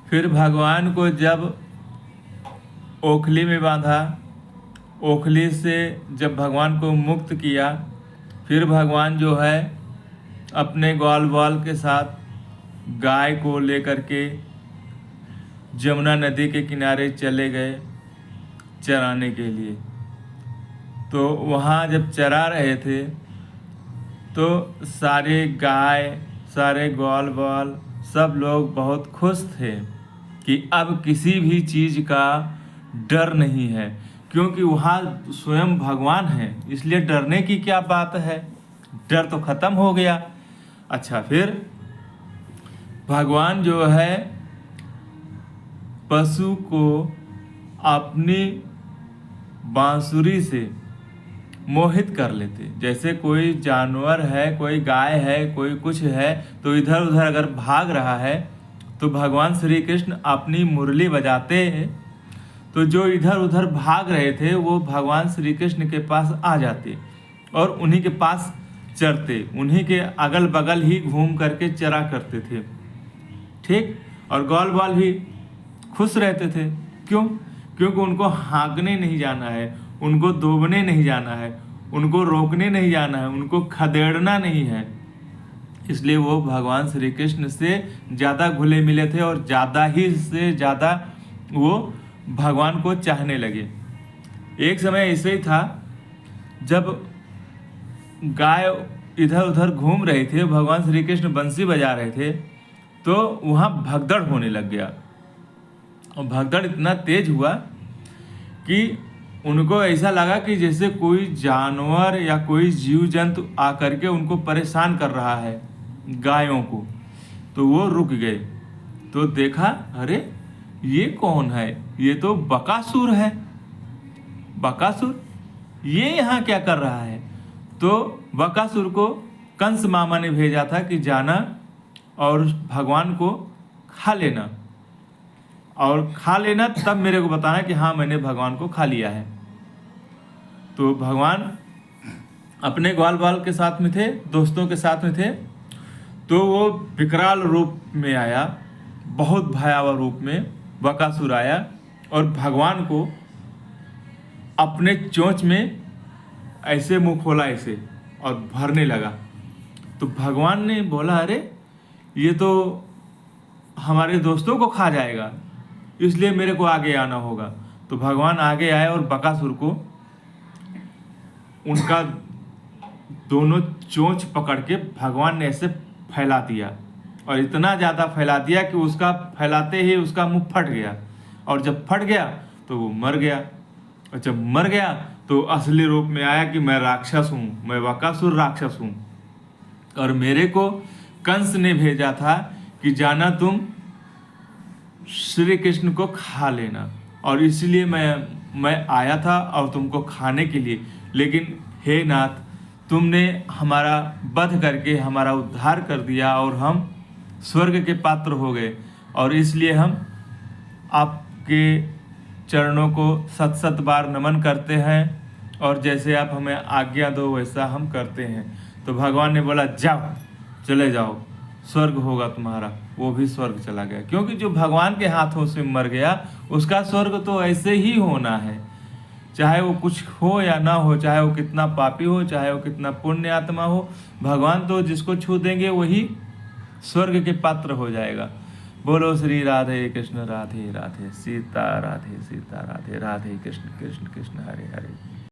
फिर भगवान को जब ओखली में बांधा, ओखली से जब भगवान को मुक्त किया, फिर भगवान जो है अपने ग्वाल बाल के साथ गाय को लेकर के जमुना नदी के किनारे चले गए चराने के लिए। तो वहाँ जब चरा रहे थे तो सारे गाय, सारे ग्वाल बाल, सब लोग बहुत खुश थे कि अब किसी भी चीज़ का डर नहीं है, क्योंकि वहाँ स्वयं भगवान है, इसलिए डरने की क्या बात है, डर तो खत्म हो गया। अच्छा, फिर भगवान जो है पशु को अपनी बांसुरी से मोहित कर लेते। जैसे कोई जानवर है, कोई गाय है, कोई कुछ है, तो इधर उधर अगर भाग रहा है तो भगवान श्री कृष्ण अपनी मुरली बजाते हैं, तो जो इधर उधर भाग रहे थे वो भगवान श्री कृष्ण के पास आ जाते और उन्हीं के पास चरते, उन्हीं के अगल बगल ही घूम करके चरा करते थे। ठीक, और ग्वाल बाल भी खुश रहते थे। क्यों? क्योंकि उनको हाँकने नहीं जाना है, उनको दोबने नहीं जाना है, उनको रोकने नहीं जाना है, उनको खदेड़ना नहीं है। इसलिए वो भगवान श्री कृष्ण से ज़्यादा घुले मिले थे और ज़्यादा ही से ज़्यादा वो भगवान को चाहने लगे। एक समय ऐसे ही था जब गाय इधर उधर घूम रहे थे, भगवान श्री कृष्ण बंसी बजा रहे थे, तो वहाँ भगदड़ होने लग गया। और भगदड़ इतना तेज हुआ कि उनको ऐसा लगा कि जैसे कोई जानवर या कोई जीव जंतु आकर के उनको परेशान कर रहा है, गायों को। तो वो रुक गए, तो देखा, अरे ये कौन है, ये तो बकासुर है। बकासुर ये यहाँ क्या कर रहा है? तो बकासुर को कंस मामा ने भेजा था कि जाना और भगवान को खा लेना, और खा लेना तब मेरे को बताना कि हाँ मैंने भगवान को खा लिया है। तो भगवान अपने ग्वाल बाल के साथ में थे, दोस्तों के साथ में थे, तो वो विकराल रूप में आया, बहुत भयावह रूप में बकासुर आया और भगवान को अपने चोंच में ऐसे मुंह खोला ऐसे और भरने लगा। तो भगवान ने बोला, अरे ये तो हमारे दोस्तों को खा जाएगा, इसलिए मेरे को आगे आना होगा। तो भगवान आगे आए और बकासुर को उनका दोनों चोंच पकड़ के भगवान ने ऐसे फैला दिया, और इतना ज़्यादा फैला दिया कि उसका फैलाते ही उसका मुंह फट गया, और जब फट गया तो वो मर गया। और जब मर गया तो असली रूप में आया कि मैं राक्षस हूँ, मैं बकासुर राक्षस हूँ, और मेरे को कंस ने भेजा था कि जाना तुम श्री कृष्ण को खा लेना, और इसलिए मैं आया था और तुमको खाने के लिए। लेकिन हे नाथ, तुमने हमारा वध करके हमारा उद्धार कर दिया और हम स्वर्ग के पात्र हो गए, और इसलिए हम आपके चरणों को सत सत बार नमन करते हैं, और जैसे आप हमें आज्ञा दो वैसा हम करते हैं। तो भगवान ने बोला, जाओ, चले जाओ, स्वर्ग होगा तुम्हारा। वो भी स्वर्ग चला गया, क्योंकि जो भगवान के हाथों से मर गया उसका स्वर्ग तो ऐसे ही होना है, चाहे वो कुछ हो या ना हो, चाहे वो कितना पापी हो, चाहे वो कितना पुण्य आत्मा हो। भगवान तो जिसको छू देंगे वही स्वर्ग के पात्र हो जाएगा। बोलो श्री राधे कृष्ण राधे राधे, सीता राधे सीता राधे, राधे कृष्ण कृष्ण कृष्ण हरे हरे।